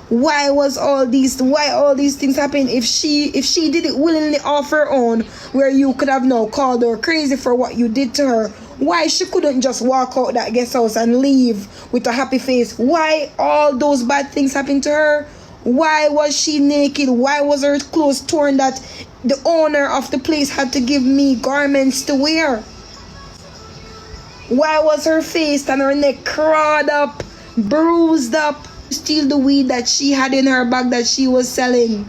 why all these things happen? If she did it willingly off her own, where you could have now called her crazy for what you did to her, why she couldn't just walk out that guest house and leave with a happy face? Why all those bad things happened to her? Why was she naked? Why was her clothes torn that the owner of the place had to give me garments to wear? Why was her face and her neck crawled up, bruised up? Steal the weed that she had in her bag that she was selling.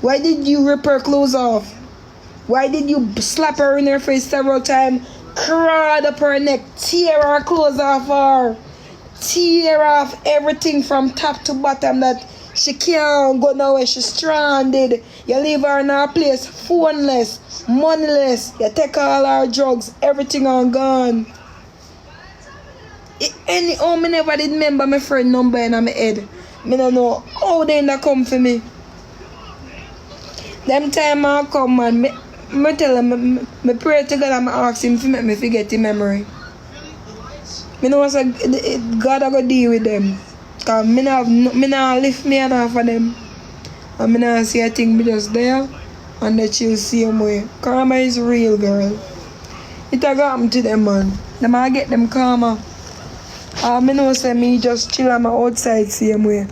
Why did you rip her clothes off? Why did you slap her in her face several times, crawl up her neck, tear her clothes off her, tear off everything from top to bottom that she can't go nowhere, she's stranded. You leave her in her place, phoneless, moneyless. You take all her drugs, everything on gone. Me never did remember my friend number in my head. Me don't know how they not come for me. Them time I come, man, me tell him, me pray to God and I ask him to make me forget the memory. Me know what's God I go deal with them. Cause me not lift me enough for them. And me not see a thing, me just there and let you see him way. Karma is real, girl. It a go happen to them, man. Them I get them karma. Me know say me just chill on my outside same way.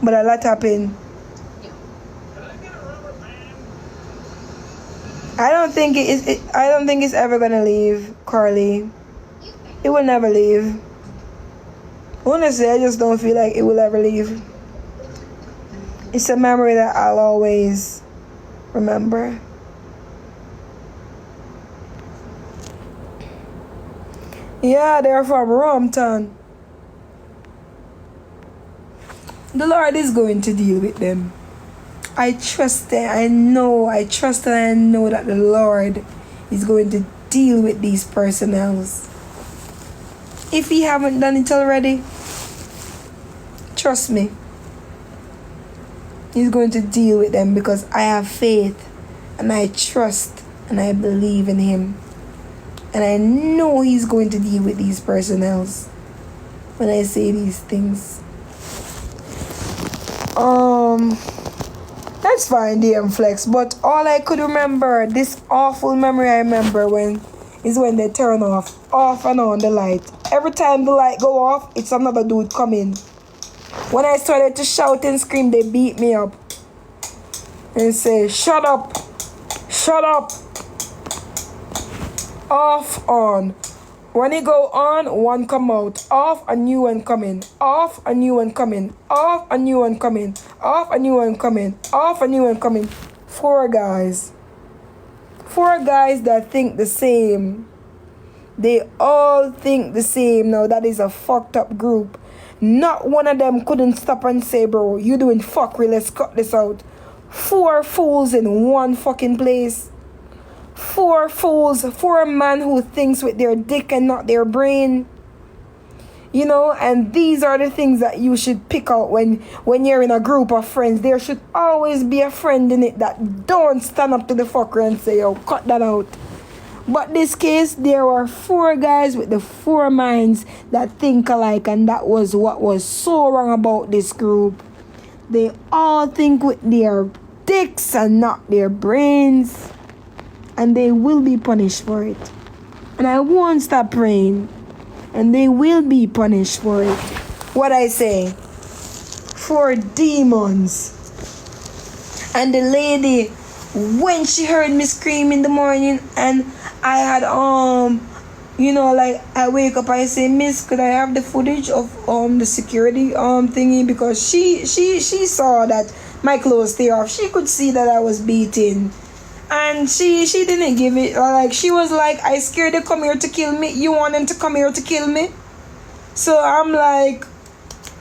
But a lot happen. I don't think it's ever gonna leave, Carly. It will never leave. Honestly, I just don't feel like it will ever leave. It's a memory that I'll always remember. Yeah, they're from Rompton. The Lord is going to deal with them. I trust that I know that the Lord is going to deal with these personnels. If he haven't done it already, trust me, he's going to deal with them because I have faith and I trust and I believe in him. And I know he's going to deal with these personnels when I say these things. That's fine, DM Flex. But all I could remember, this awful memory I remember is when they turn off and on the light. Every time the light go off, it's another dude coming. When I started to shout and scream, they beat me up and say, "Shut up! Shut up!" Off, on. When it go on, one come out. Off, a new one coming. Off, a new one coming. Off, a new one coming. Off, a new one coming. Off, a new one coming. Four guys that think the same. They all think the same. Now that is a fucked up group. Not one of them couldn't stop and say, "Bro, you doing fuckery, let's cut this out." Four fools in one fucking place. Four fools, four men who thinks with their dick and not their brain. You know, and these are the things that you should pick out when you're in a group of friends. There should always be a friend in it that don't stand up to the fucker and say, "Yo, cut that out." But this case, there were four guys with the four minds that think alike, and that was what was so wrong about this group. They all think with their dicks and not their brains. And they will be punished for it. And I won't stop praying. And they will be punished for it. What I say? For demons. And the lady, when she heard me scream in the morning, and I had I wake up, I say, "Miss, could I have the footage of the security thingy?" Because she saw that my clothes tear off. She could see that I was beaten. And she didn't give it. Like, she was like, "I scared they come here to kill me. You want them to come here to kill me?" So I'm like,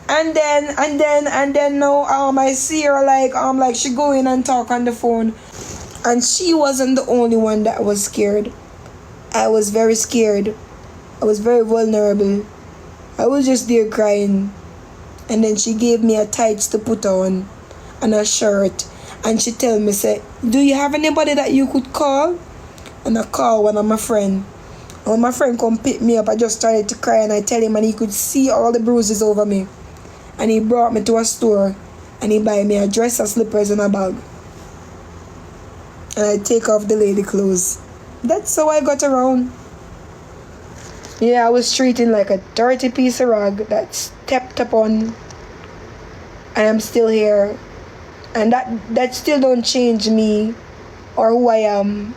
and then now I see her like she go in and talk on the phone. And she wasn't the only one that was scared. I was very scared. I was very vulnerable. I was just there crying. And then she gave me a tights to put on and a shirt. And she tell me, say, "Do you have anybody that you could call?" And I call one of my friend. When my friend come pick me up, I just started to cry and I tell him, and he could see all the bruises over me. And he brought me to a store and he buy me a dress, a slippers and a bag. And I take off the lady clothes. That's how I got around. Yeah, I was treated like a dirty piece of rag that stepped upon, and I'm still here. And that still don't change me or who I am.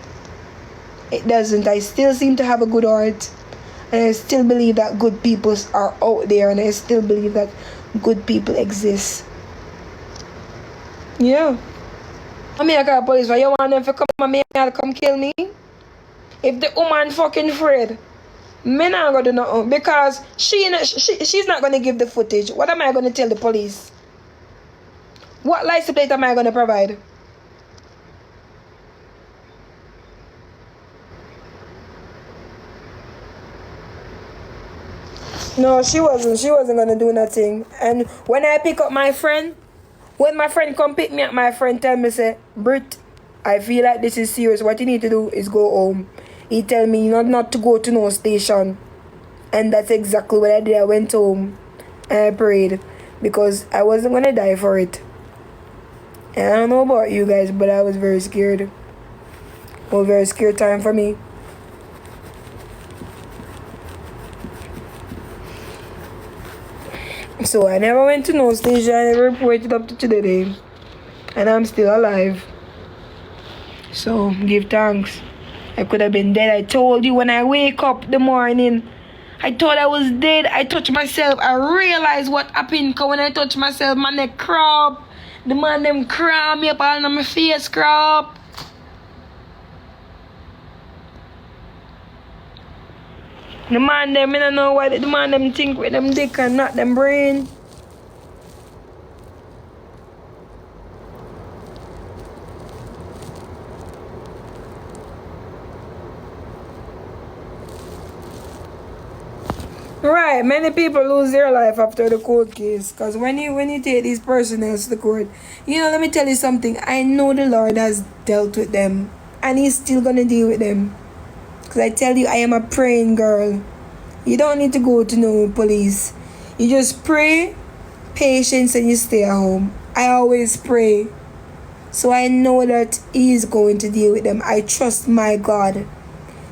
It doesn't. I still seem to have a good heart. And I still believe that good people are out there. And I still believe that good people exist. Yeah. I mean, I call police. Why you want them to come and me come kill me? If the woman fucking afraid, me not gonna do nothing. Because she's not gonna give the footage. What am I gonna tell the police? What license plate am I gonna provide? No, she wasn't. She wasn't gonna do nothing. And when I pick up my friend, when my friend come pick me up, my friend tell me, say, Brit, I feel like this is serious. What you need to do is go home. He tell me not to go to no station. And that's exactly what I did. I went home and I prayed because I wasn't gonna die for it. And I don't know about you guys, but I was very scared. It was a very scared time for me. So I never went to no station. I never reported up to today. And I'm still alive. So give thanks. I could have been dead. I told you when I wake up the morning, I thought I was dead. I touched myself. I realized what happened. Because when I touched myself, my neck cramped. The man them cramp me up all on my face cramp. The man them, I don't know why the man them think with them dick and not them brain. Right, many people lose their life after the court case. Because when you take these personnel to the court, let me tell you something. I know the Lord has dealt with them. And He's still going to deal with them. Because I tell you, I am a praying girl. You don't need to go to no police. You just pray, patience, and you stay at home. I always pray. So I know that He is going to deal with them. I trust my God.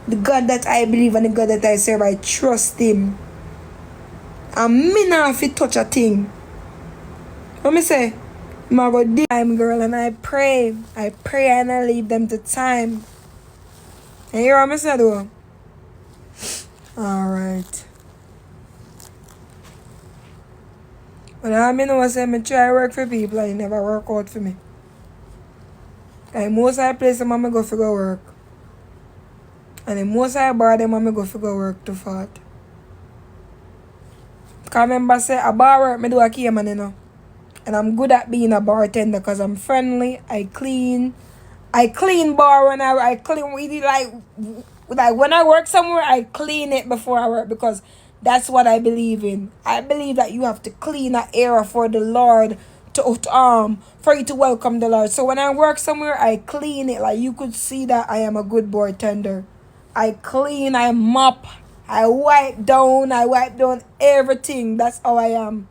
The God that I believe and the God that I serve, I trust Him. And me not have to touch a thing. What me say? I go deep time, girl, and I pray. I pray and I leave them to time. And you hear what I say, though? Alright. But I know I say I try work for people and it never work out for me. And most I place them I go for go work. And the most I bar them I go for go work to fart. Because I remember say a bar work me do a key man, And I'm good at being a bartender because I'm friendly, I clean bar when I clean really like when I work somewhere I clean it before I work because that's what I believe in. I believe that you have to clean an area for the Lord to for you to welcome the Lord. So when I work somewhere I clean it. Like you could see that I am a good bartender. I clean, I mop, I wipe down everything. That's how I am.